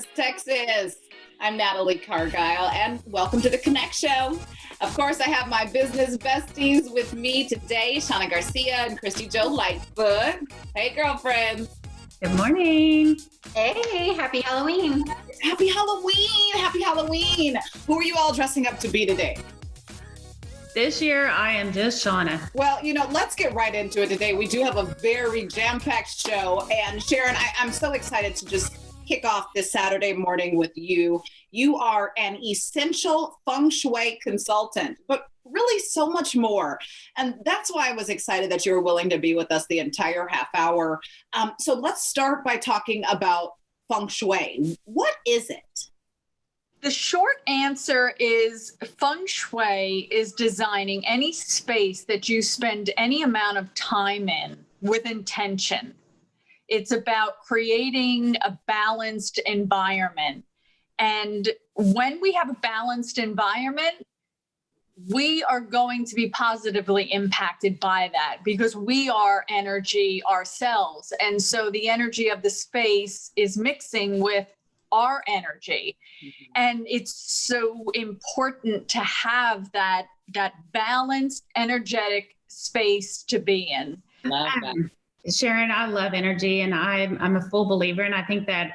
West Texas. I'm Natalie Cargile, and welcome to the Connect Show. Of course, I have my business besties with me today, Shauna Garcia and Christy Joe Lightfoot. Hey, girlfriends. Good morning. Hey, happy Halloween. Happy Halloween. Happy Halloween. Who are you all dressing up to be today? This year, I am just Shauna. Well, let's get right into it today. We do have a very jam-packed show. And Sharon, I'm so excited to just kick off this Saturday morning with you. You are an essential Feng Shui consultant, but really so much more. And that's why I was excited that you were willing to be with us the entire half hour. So let's start by talking about Feng Shui. What is it? The short answer is Feng Shui is designing any space that you spend any amount of time in with intention. It's about creating a balanced environment. And when we have a balanced environment, we are going to be positively impacted by that because we are energy ourselves. And so the energy of the space is mixing with our energy. Mm-hmm. And it's so important to have that balanced, energetic space to be in. Love that. Sharon, I love energy, and I'm a full believer. And I think that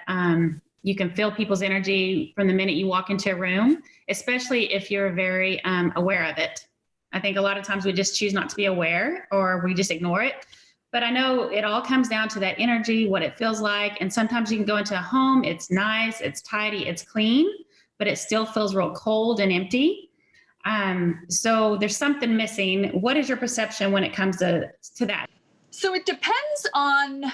you can feel people's energy from the minute you walk into a room, especially if you're very aware of it. I think a lot of times we just choose not to be aware or we just ignore it. But I know it all comes down to that energy, what it feels like. And sometimes you can go into a home, it's nice, it's tidy, it's clean, but it still feels real cold and empty. So there's something missing. What is your perception when it comes to that? So it depends on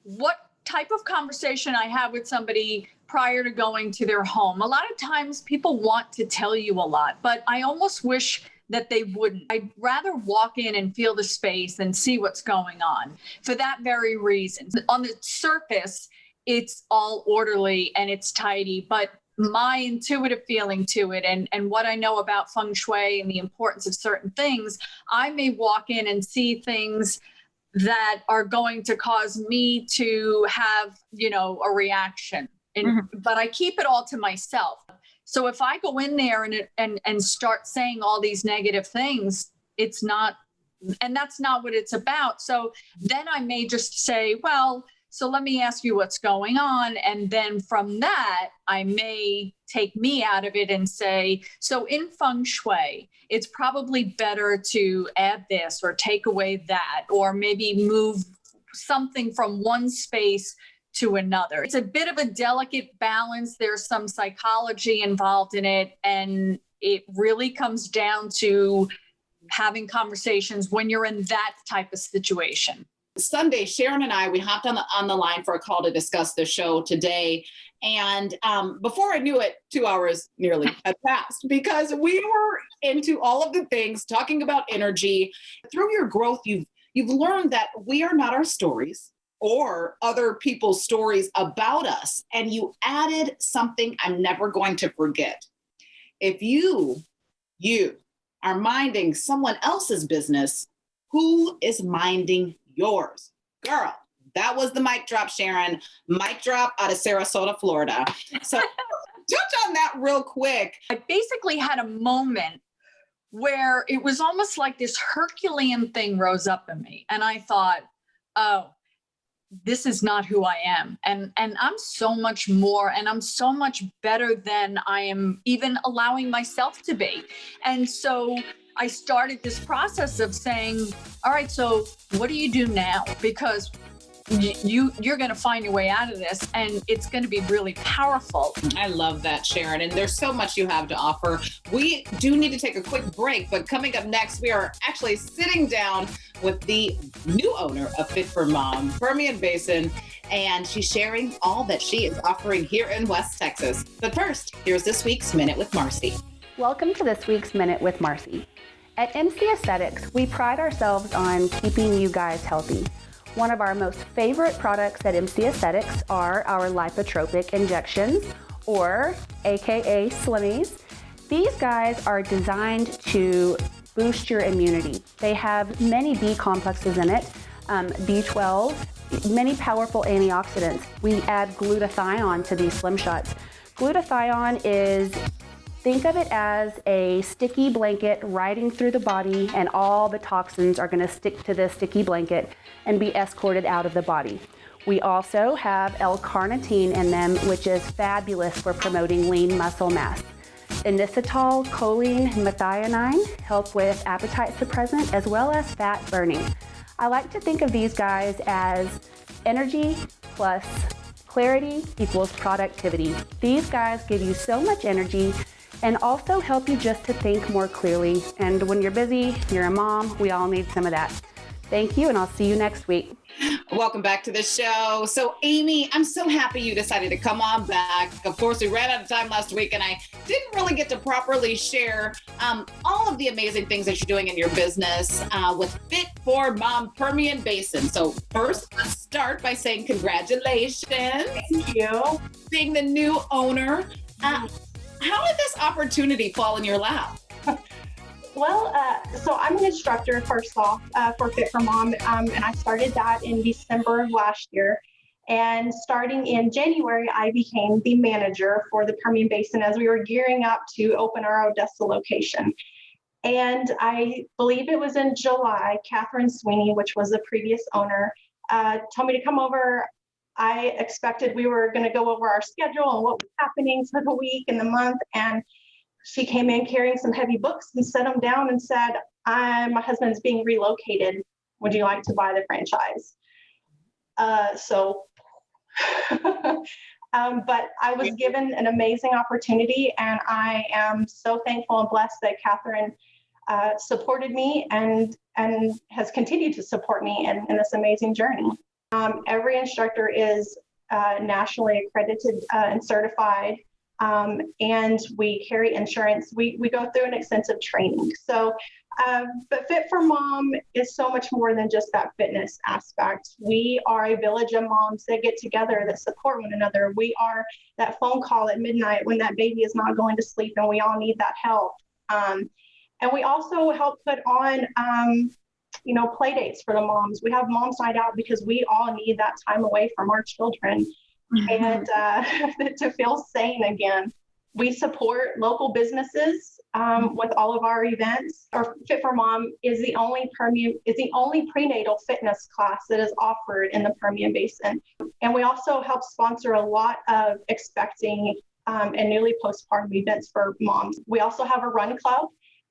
what type of conversation I have with somebody prior to going to their home. A lot of times people want to tell you a lot, but I almost wish that they wouldn't. I'd rather walk in and feel the space and see what's going on for that very reason. On the surface, it's all orderly and it's tidy, but my intuitive feeling to it and what I know about Feng Shui and the importance of certain things, I may walk in and see things that are going to cause me to have, a reaction. But I keep it all to myself. So if I go in there and start saying all these negative things, it's not, and that's not what it's about. So then I may just say, well, so let me ask you what's going on. And then from that, I may take me out of it and say, so in Feng Shui, it's probably better to add this or take away that, or maybe move something from one space to another. It's a bit of a delicate balance. There's some psychology involved in it, and it really comes down to having conversations when you're in that type of situation. Sunday, Sharon and I, we hopped on the line for a call to discuss the show today. And before I knew it, 2 hours nearly had passed because we were into all of the things, talking about energy. Through your growth, you've learned that we are not our stories or other people's stories about us. And you added something I'm never going to forget. If you are minding someone else's business, who is minding yours? Girl, that was the mic drop, Sharon. Mic drop out of Sarasota, Florida. So touch on that real quick. I basically had a moment where it was almost like this Herculean thing rose up in me. And I thought, oh, this is not who I am. And I'm so much more, and I'm so much better than I am even allowing myself to be. And so I started this process of saying, all right, so what do you do now? Because you're going to find your way out of this, and it's going to be really powerful. I love that, Sharon. And there's so much you have to offer. We do need to take a quick break, but coming up next, we are actually sitting down with the new owner of Fit for Mom, Permian Basin, and she's sharing all that she is offering here in West Texas. But first, here's this week's Minute with Marcy. Welcome to this week's Minute with Marcy. At MC Aesthetics, we pride ourselves on keeping you guys healthy. One of our most favorite products at MC Aesthetics are our lipotropic injections, or AKA Slimmies. These guys are designed to boost your immunity. They have many B complexes in it, B12, many powerful antioxidants. We add glutathione to these Slim Shots. Glutathione is, think of it as a sticky blanket riding through the body, and all the toxins are going to stick to this sticky blanket and be escorted out of the body. We also have L-carnitine in them, which is fabulous for promoting lean muscle mass. Inositol, choline, and methionine help with appetite suppressant as well as fat burning. I like to think of these guys as energy plus clarity equals productivity. These guys give you so much energy and also help you just to think more clearly. And when you're busy, you're a mom, we all need some of that. Thank you, and I'll see you next week. Welcome back to the show. So Amy, I'm so happy you decided to come on back. Of course, we ran out of time last week and I didn't really get to properly share all of the amazing things that you're doing in your business with Fit for Mom Permian Basin. So first, let's start by saying congratulations. Thank you. Being the new owner. How did this opportunity fall in your lap? Well, so I'm an instructor, first off, for Fit for Mom, and I started that in December of last year. And starting in January, I became the manager for the Permian Basin as we were gearing up to open our Odessa location. And I believe it was in July, Catherine Sweeney, which was the previous owner, told me to come over. I expected we were going to go over our schedule and what was happening for the week and the month. And she came in carrying some heavy books and set them down and said, my husband's being relocated. Would you like to buy the franchise? But I was given an amazing opportunity, and I am so thankful and blessed that Catherine supported me and has continued to support me in this amazing journey. Every instructor is nationally accredited and certified. And we carry insurance. We go through an extensive training. So, but Fit for Mom is so much more than just that fitness aspect. We are a village of moms that get together, that support one another. We are that phone call at midnight when that baby is not going to sleep and we all need that help. And we also help put on, play dates for the moms. We have Mom's Night Out because we all need that time away from our children. And to feel sane again. We support local businesses with all of our events. Our Fit for Mom is the only prenatal fitness class that is offered in the Permian Basin. And we also help sponsor a lot of expecting and newly postpartum events for moms. We also have a run club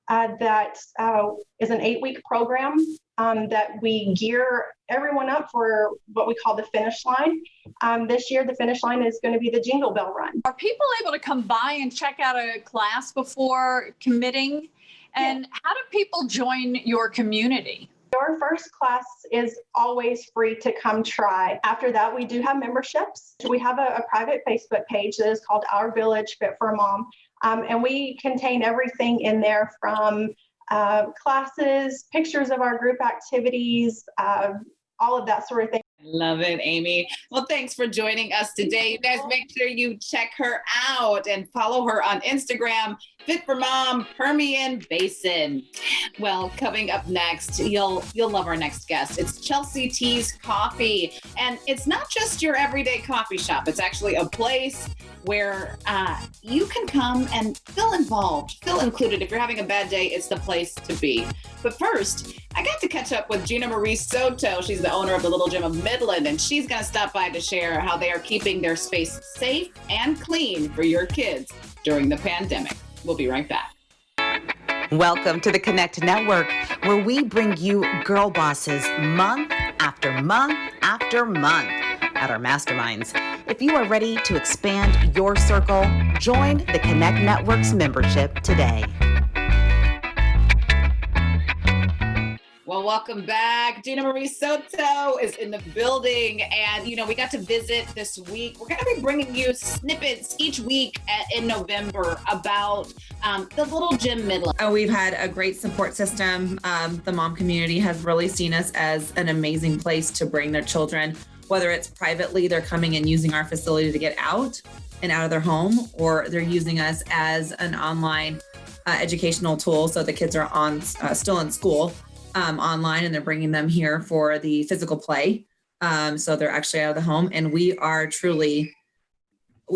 that is an 8-week program that we gear everyone up for what we call the finish line. This year, the finish line is going to be the Jingle Bell Run. Are people able to come by and check out a class before committing? And how do people join your community? Our first class is always free to come try. After that, we do have memberships. We have a private Facebook page that is called Our Village Fit for Mom. And we contain everything in there from classes, pictures of our group activities, all of that sort of thing. Love it, Amy. Well, thanks for joining us today. You guys make sure you check her out and follow her on Instagram, Fit for Mom Permian Basin. Well, coming up next, you'll love our next guest. It's Chelsea T's Coffee. And it's not just your everyday coffee shop. It's actually a place where you can come and feel involved, feel included. If you're having a bad day, it's the place to be. But first, I got to catch up with Gina Marie Soto. She's the owner of the Little Gym of Midland, and she's going to stop by to share how they are keeping their space safe and clean for your kids during the pandemic. We'll be right back. Welcome to the Connect Network, where we bring you girl bosses month after month after month at our masterminds. If you are ready to expand your circle, join the Connect Network's membership today. Well, welcome back. Gina Marie Soto is in the building. And, we got to visit this week. We're going to be bringing you snippets each week in November about the Little Gym Midland. We've had a great support system. The mom community has really seen us as an amazing place to bring their children, whether it's privately, they're coming and using our facility to get out and out of their home, or they're using us as an online educational tool. So the kids are still in school. Online, and they're bringing them here for the physical play So they're actually out of the home, and we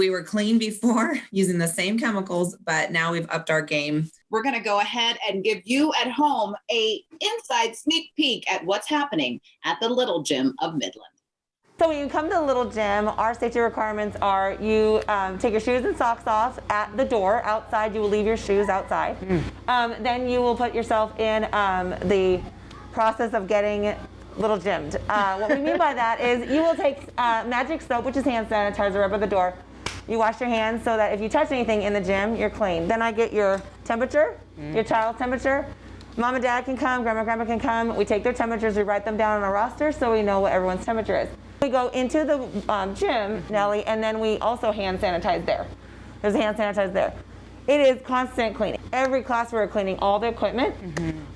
were clean before using the same chemicals, but now we've upped our game. We're going to go ahead and give you at home a inside sneak peek at what's happening at the Little Gym of Midland. So when you come to the Little Gym, our safety requirements are you take your shoes and socks off at the door. Outside, you will leave your shoes outside. Then you will put yourself in the process of getting Little Gymmed. What we mean by that is you will take magic soap, which is hand sanitizer, rub at the door. You wash your hands so that if you touch anything in the gym, you're clean. Then I get your temperature, your child's temperature. Mom and dad can come, grandma can come. We take their temperatures, we write them down on a roster so we know what everyone's temperature is. We go into the gym, Nellie, and then we also hand sanitize there. There's a hand sanitizer there. It is constant cleaning. Every class we're cleaning all the equipment.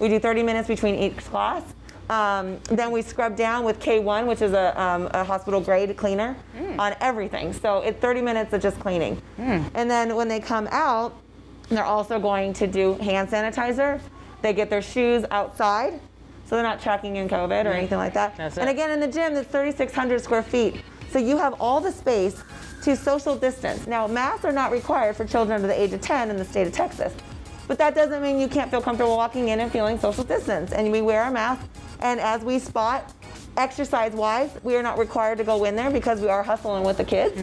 We do 30 minutes between each class. Then we scrub down with K1, which is a hospital grade cleaner on everything. So it's 30 minutes of just cleaning. And then when they come out, they're also going to do hand sanitizer. They get their shoes outside, so they're not tracking in COVID or anything like that. And again, in the gym, it's 3,600 square feet. So you have all the space to social distance. Now, masks are not required for children under the age of 10 in the state of Texas. But that doesn't mean you can't feel comfortable walking in and feeling social distance. And we wear our mask. And as we spot, exercise-wise, we are not required to go in there because we are hustling with the kids.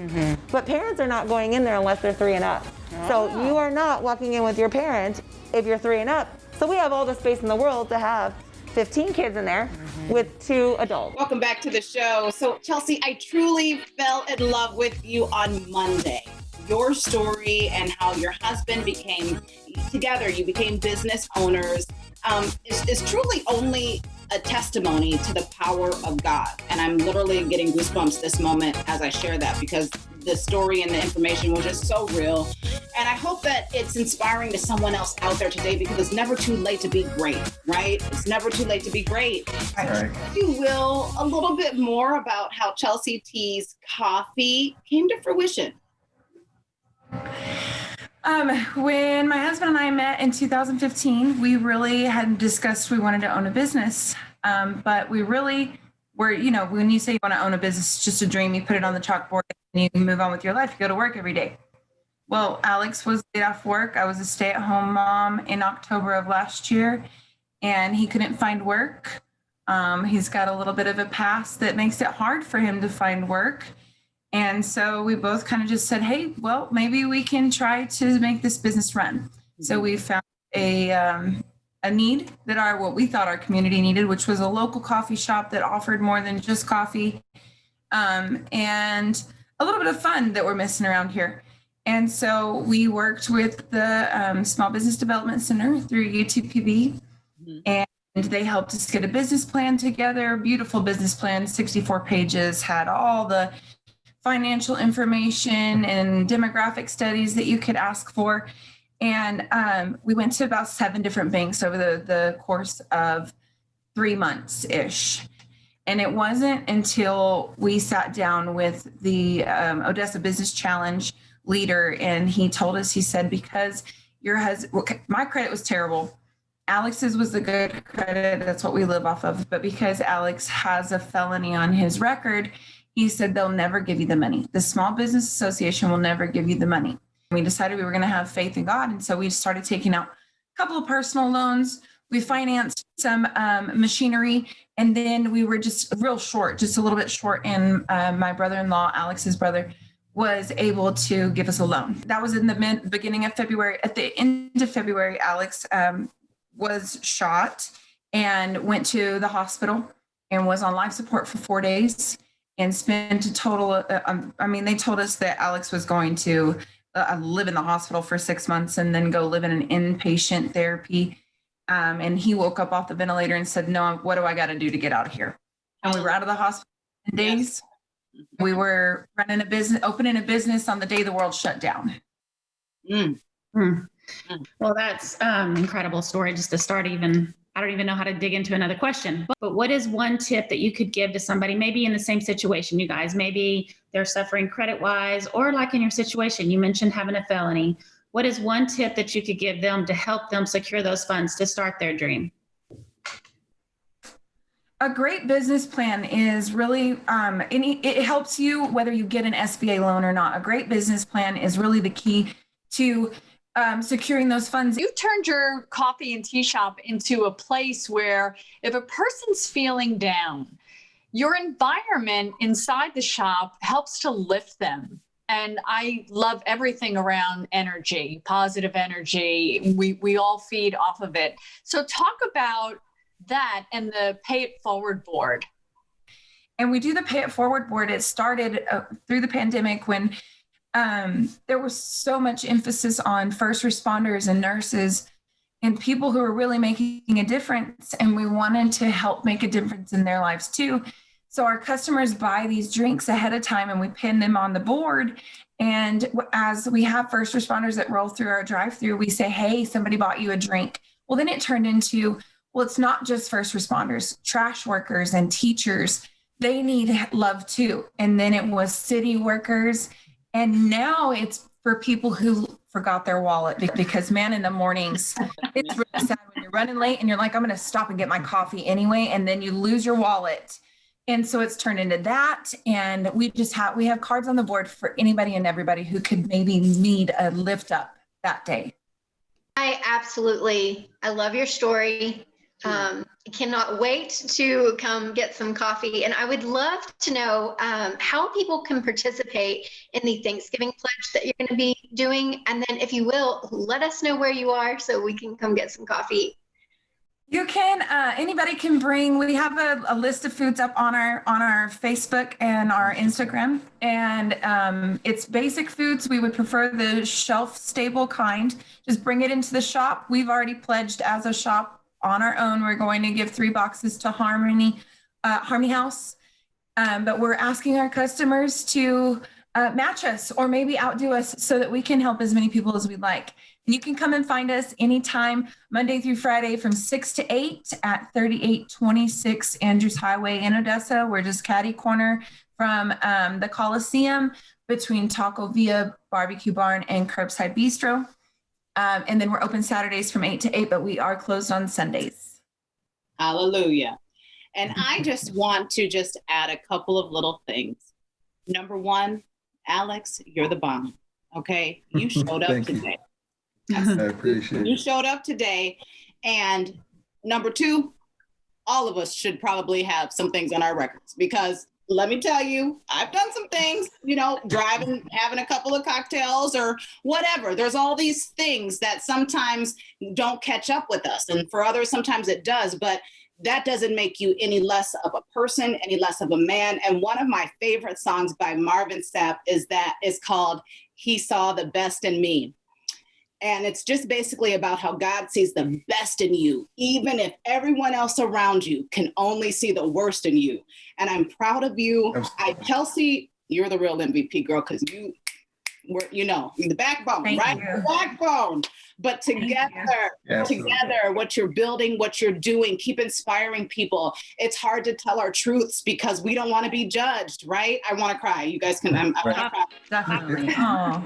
But parents are not going in there unless they're 3 and up. So you are not walking in with your parent if you're 3 and up. So we have all the space in the world to have 15 kids in there with 2 adults. Welcome back to the show. So Chelsea, I truly fell in love with you on Monday. Your story and how your husband became together, you became business owners, is truly only a testimony to the power of God. And I'm literally getting goosebumps this moment as I share that, because the story and the information was just so real. And I hope that it's inspiring to someone else out there today, because it's never too late to be great, right? It's never too late to be great. Right. If you will, a little bit more about how Chelsea T's coffee came to fruition. When my husband and I met in 2015, we really had discussed we wanted to own a business. But we really were, when you say you want to own a business, it's just a dream. You put it on the chalkboard and you move on with your life. You go to work every day. Well, Alex was laid off work. I was a stay-at-home mom in October of last year, and he couldn't find work. He's got a little bit of a past that makes it hard for him to find work. And so we both kind of just said, hey, well, maybe we can try to make this business run. So we found a need that what we thought our community needed, which was a local coffee shop that offered more than just coffee, and a little bit of fun that we're missing around here. And so we worked with the Small Business Development Center through UTPB, and they helped us get a business plan together, beautiful business plan, 64 pages, had all the financial information and demographic studies that you could ask for. And we went to about 7 different banks over the course of 3 months-ish. And it wasn't until we sat down with the Odessa Business Challenge leader, and he told us, he said, because your husband, my credit was terrible. Alex's was the good credit. That's what we live off of. But because Alex has a felony on his record, he said, they'll never give you the money. The Small Business Association will never give you the money. We decided we were going to have faith in God. And so we started taking out a couple of personal loans. We financed some machinery. And then we were just real short, just a little bit short. And my brother-in-law, Alex's brother, was able to give us a loan. That was in the beginning of February. At the end of February, Alex was shot and went to the hospital and was on life support for 4 days and spent a total, they told us that Alex was going to live in the hospital for 6 months and then go live in an inpatient therapy. And he woke up off the ventilator and said, no, what do I got to do to get out of here? And we were out of the hospital in days. We were running a business, opening a business on the day the world shut down. Well, that's incredible story just to start even. I don't even know how to dig into another question, but what is one tip that you could give to somebody maybe in the same situation, you guys, maybe they're suffering credit wise, or like in your situation, you mentioned having a felony. What is one tip that you could give them to help them secure those funds to start their dream? A great business plan is really, it helps you whether you get an SBA loan or not. A great business plan is really the key to securing those funds. You've turned your coffee and tea shop into a place where if a person's feeling down, your environment inside the shop helps to lift them. And I love everything around energy, positive energy. We all feed off of it. So talk about that and the Pay It Forward board. And we do the Pay It Forward board. It started through the pandemic when there was so much emphasis on first responders and nurses and people who are really making a difference. And we wanted to help make a difference in their lives too. So our customers buy these drinks ahead of time and we pin them on the board. And as we have first responders that roll through our drive-through, we say, hey, somebody bought you a drink. Well, then it turned into, well, it's not just first responders, trash workers and teachers. They need love too. And then it was city workers. And now it's for people who forgot their wallet because man, in the mornings, it's really sad when you're running late and you're like, I'm going to stop and get my coffee anyway. And then you lose your wallet. And so it's turned into that. And we have cards on the board for anybody and everybody who could maybe need a lift up that day. I love your story. Cannot wait to come get some coffee. And I would love to know how people can participate in the Thanksgiving pledge that you're going to be doing. And then if you will, let us know where you are so we can come get some coffee. You can, anybody can bring, we have a list of foods up on our Facebook and our Instagram. And it's basic foods. We would prefer the shelf stable kind. Just bring it into the shop. We've already pledged as a shop on our own. We're going to give 3 boxes to Harmony House. But we're asking our customers to match us or maybe outdo us so that we can help as many people as we'd like. And you can come and find us anytime, Monday through Friday from 6 to 8 at 3826 Andrews Highway in Odessa. We're just catty corner from the Coliseum between Taco Villa Barbecue Barn and Curbside Bistro. And then we're open Saturdays from 8 to 8, but we are closed on Sundays. Hallelujah. And I just want to just add a couple of little things. Number one, Alex, you're the bomb. Okay. You showed up today. I appreciate it. You showed up today. And number two, all of us should probably have some things on our records because let me tell you, I've done some things, driving, having a couple of cocktails or whatever. There's all these things that sometimes don't catch up with us. And for others, sometimes it does, but that doesn't make you any less of a person, any less of a man. And one of my favorite songs by Marvin Sapp is called He Saw the Best in Me. And it's just basically about how God sees the best in you, even if everyone else around you can only see the worst in you. And I'm proud of you. Kelsey, you're the real MVP girl because you were, the backbone, Thank right? you. The backbone. But together, what you're building, what you're doing, keep inspiring people. It's hard to tell our truths because we don't want to be judged, right? I want to cry. You guys can, I want to cry. Definitely.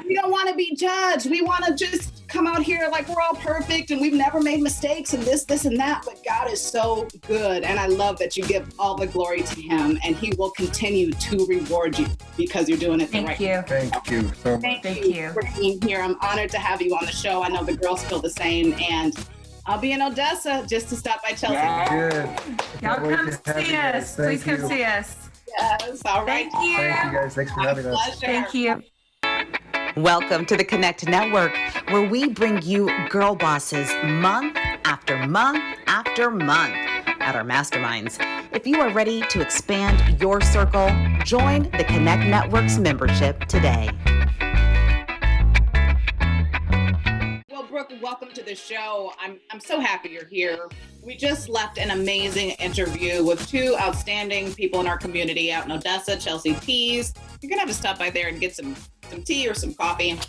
We don't want to be judged. We want to just come out here like we're all perfect and we've never made mistakes and this and that. But God is so good. And I love that you give all the glory to him and he will continue to reward you because you're doing it the right way. Thank you so much. Thank you for being here. I'm honored to have you on the show. I know the girls feel the same. And I'll be in Odessa just to stop by Chelsea. Good. Y'all come see us. Please come see us. Yes. All right. Thank you. Thank you guys. Thanks for having us. Pleasure. Thank you. Welcome to the Connect Network, where we bring you girl bosses month after month after month at our masterminds. If you are ready to expand your circle, join the Connect Network's membership today. Well, Brooke, welcome to the show. I'm so happy you're here. We just left an amazing interview with 2 outstanding people in our community out in Odessa, Chelsea Teas. You're gonna have to stop by there and get some tea or some coffee.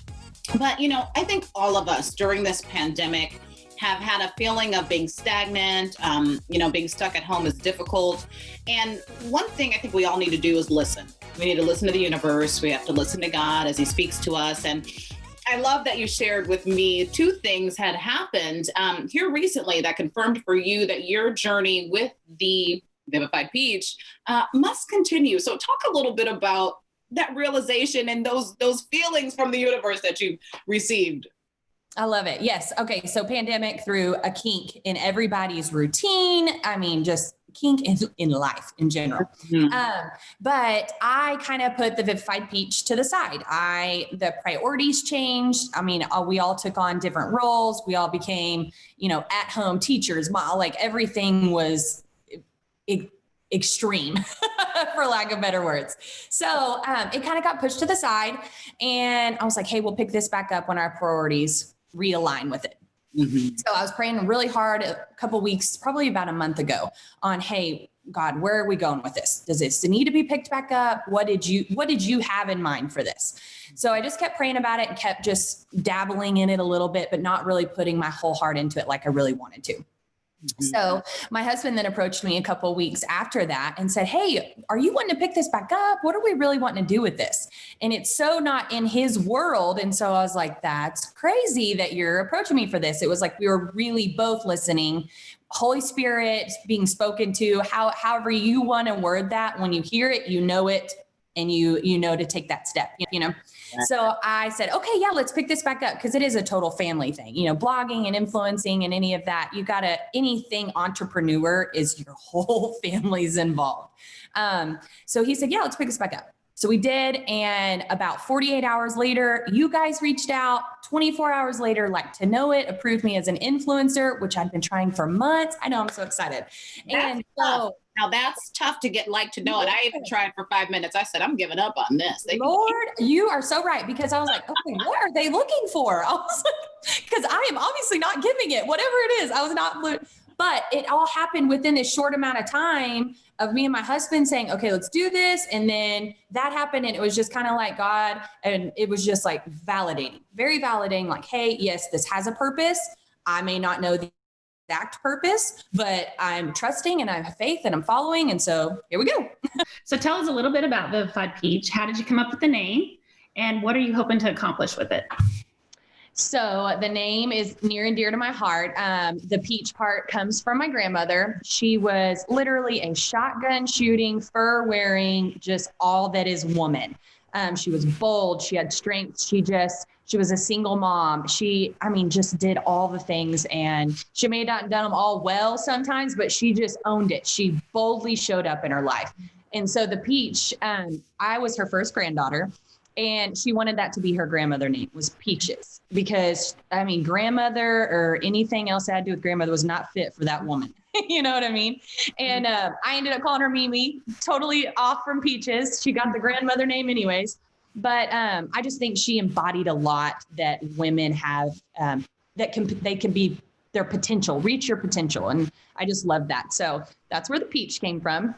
But I think all of us during this pandemic have had a feeling of being stagnant. Being stuck at home is difficult. And one thing I think we all need to do is listen. We need to listen to the universe. We have to listen to God as he speaks to us. And I love that you shared with me 2 things had happened here recently that confirmed for you that your journey with the Vivified Peach, must continue. So talk a little bit about that realization and those feelings from the universe that you received. I love it. Yes. Okay. So pandemic threw a kink in everybody's routine. I mean, just kink in life in general. But I kind of put the Vivified Peach to the side. The priorities changed. I mean, we all took on different roles. We all became, at home teachers, like everything was extreme for lack of better words. So it kind of got pushed to the side, and I was like, hey, we'll pick this back up when our priorities realign with it. So I was praying really hard a couple weeks, probably about a month ago, on, hey, God, where are we going with this? Does this need to be picked back up? What did you have in mind for this? So I just kept praying about it and kept just dabbling in it a little bit, but not really putting my whole heart into it like I really wanted to. So my husband then approached me a couple of weeks after that and said, hey, are you wanting to pick this back up? What are we really wanting to do with this? And it's so not in his world. And so I was like, that's crazy that you're approaching me for this. It was like we were really both listening, Holy Spirit being spoken to, however you want to word that. When you hear it, you know it, and you know to take that step, So I said, okay, yeah, let's pick this back up, because it is a total family thing, blogging and influencing and any of that. Anything entrepreneur is your whole family's involved. So he said, yeah, let's pick this back up. So we did. And about 48 hours later, you guys reached out. 24 hours later, Like to Know It approved me as an influencer, which I'd been trying for months. I know, I'm so excited. Now that's tough to get Like to Know It. I even tried for 5 minutes. I said, I'm giving up on this. Lord, you are so right, because I was like, okay, what are they looking for? I was like, because I am obviously not giving it, whatever it is. I was not, but it all happened within this short amount of time of me and my husband saying, okay, let's do this. And then that happened. And it was just kind of like God. And it was just like validating, very validating, like, hey, yes, this has a purpose. I may not know the exact purpose, but I'm trusting and I have faith and I'm following. And so here we go. So tell us a little bit about Vivified Peach. How did you come up with the name, and what are you hoping to accomplish with it? So the name is near and dear to my heart. The peach part comes from my grandmother. She was literally a shotgun shooting, fur wearing, just all that is woman. She was bold. She had strength. She was a single mom. Just did all the things, and she may not have done them all well sometimes, but she just owned it. She boldly showed up in her life. And so the peach, I was her first granddaughter, and she wanted that to be her grandmother name, was Peaches, because grandmother or anything else that had to do with grandmother was not fit for that woman. You know what I mean? And I ended up calling her Mimi, totally off from Peaches. She got the grandmother name anyways. But I just think she embodied a lot that women have, they can be their potential, reach your potential. And I just love that. So that's where the peach came from.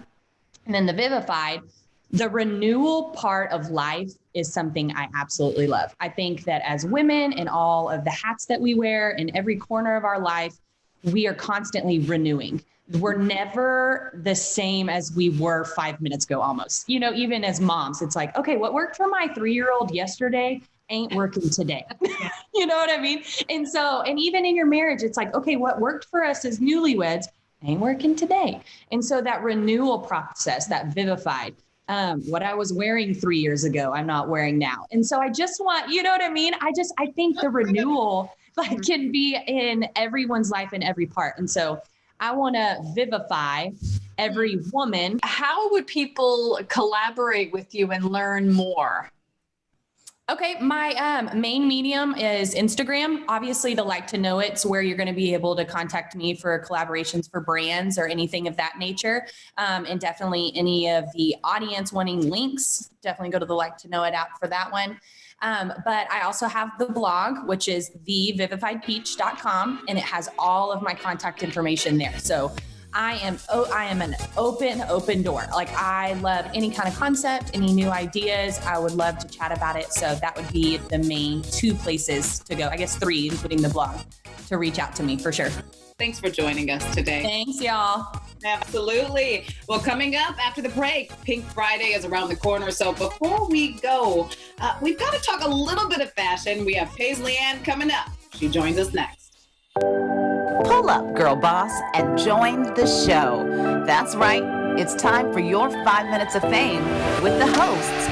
And then the Vivified, the renewal part of life is something I absolutely love. I think that as women, and all of the hats that we wear in every corner of our life, we are constantly renewing. We're never the same as we were 5 minutes ago, almost. Even as moms, it's like, okay, what worked for my 3-year-old yesterday ain't working today. You know what I mean? And even in your marriage, it's like, okay, what worked for us as newlyweds ain't working today. And so that renewal process, that Vivified, what I was wearing 3 years ago, I'm not wearing now. And so I just want, you know what I mean? I think the renewal can be in everyone's life in every part. And so I want to vivify every woman. How would people collaborate with you and learn more? Okay, my main medium is Instagram. Obviously, the Like to Know It's where you're going to be able to contact me for collaborations for brands or anything of that nature. And definitely any of the audience wanting links, definitely go to the Like to Know It app for that one. But I also have the blog, which is thevivifiedpeach.com, and it has all of my contact information there. So I am an open door. Like, I love any kind of concept, any new ideas. I would love to chat about it. So that would be the main 2 places to go. I guess 3, including the blog, to reach out to me for sure. Thanks for joining us today. Thanks, y'all. Absolutely. Well, coming up after the break, Pink Friday is around the corner. So before we go, we've got to talk a little bit of fashion. We have Paisley Ann coming up. She joins us next. Pull up, girl boss, and join the show. That's right. it's time for your 5 minutes of fame with the hosts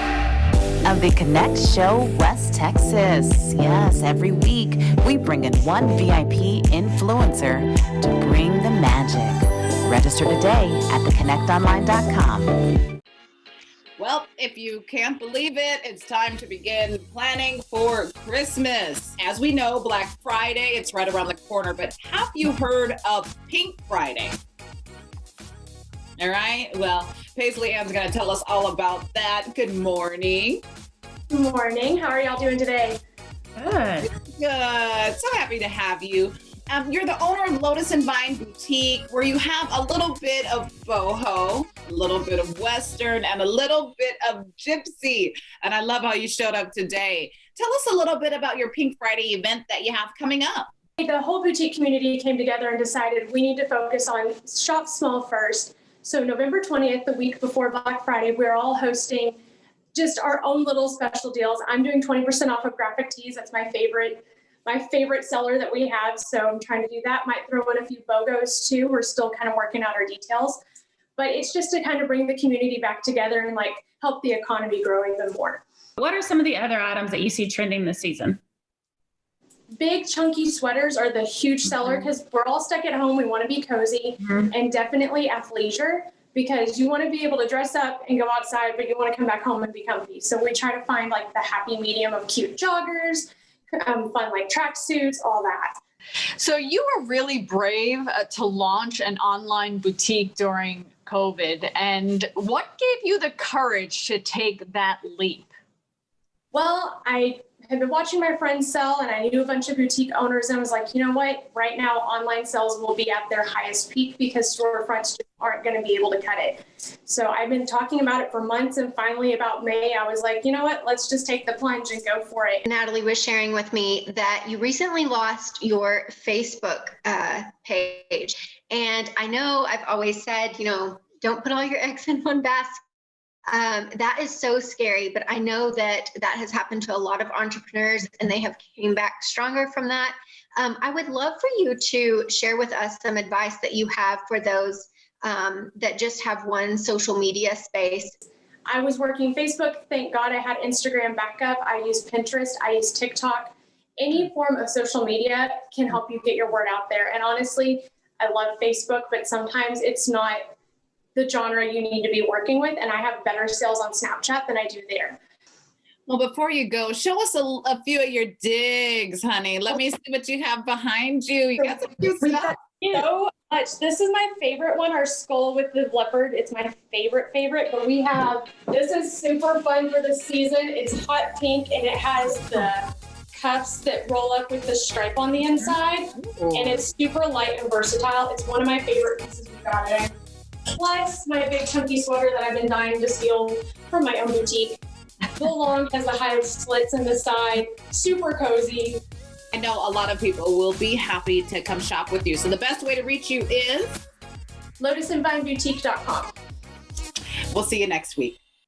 of the Connect Show West Texas. Yes, every week we bring in one VIP influencer to bring the magic. Register today at theconnectonline.com. Well, if you can't believe it, it's time to begin planning for Christmas. As we know, Black Friday, it's right around the corner, but have you heard of Pink Friday? All right, well, Paisley Ann's gonna tell us all about that. Good morning. Good morning, how are y'all doing today? Good. Good, so happy to have you. You're the owner of Lotus and Vine Boutique, where you have a little bit of boho, a little bit of Western, and a little bit of gypsy. And I love how you showed up today. Tell us a little bit about your Pink Friday event that you have coming up. The whole boutique community came together and decided we need to focus on shop small first. So November 20th, the week before Black Friday, we're all hosting just our own little special deals. I'm doing 20% off of graphic tees. That's my favorite seller that we have. So I'm trying to do that. Might throw in a few BOGOs too. We're still kind of working out our details, but it's just to kind of bring the community back together and like help the economy grow even more. What are some of the other items that you see trending this season? Big chunky sweaters are the huge seller because we're all stuck at home. We want to be cozy and definitely athleisure because you want to be able to dress up and go outside, but you want to come back home and be comfy. So we try to find like the happy medium of cute joggers, fun like tracksuits, all that. So you were really brave to launch an online boutique during COVID. And what gave you the courage to take that leap? Well, I had been watching my friends sell and I knew a bunch of boutique owners and I was like, you know what, right now online sales will be at their highest peak because storefronts just aren't going to be able to cut it. So I've been talking about it for months and finally about May, I was like, you know what, let's just take the plunge and go for it. Natalie was sharing with me that you recently lost your Facebook page. And I know I've always said, don't put all your eggs in one basket. That is so scary, but I know that has happened to a lot of entrepreneurs and they have came back stronger from that. I would love for you to share with us some advice that you have for those that just have one social media space. I was working Facebook. Thank God I had Instagram backup. I use Pinterest. I use TikTok. Any form of social media can help you get your word out there. And honestly, I love Facebook, but sometimes it's not the genre you need to be working with. And I have better sales on Snapchat than I do there. Well, before you go, show us a few of your digs, honey. Let me see what you have behind you. You got some cute stuff. So much. This is my favorite one, our skull with the leopard. It's my favorite, but we have, this is super fun for the season. It's hot pink and it has the cuffs that roll up with the stripe on the inside. Ooh. And it's super light and versatile. It's one of my favorite pieces we got today. Plus my big chunky sweater that I've been dying to steal from my own boutique. Full long, has the high slits in the side, super cozy. I know a lot of people will be happy to come shop with you. So the best way to reach you is? lotusandvineboutique.com. We'll see you next week.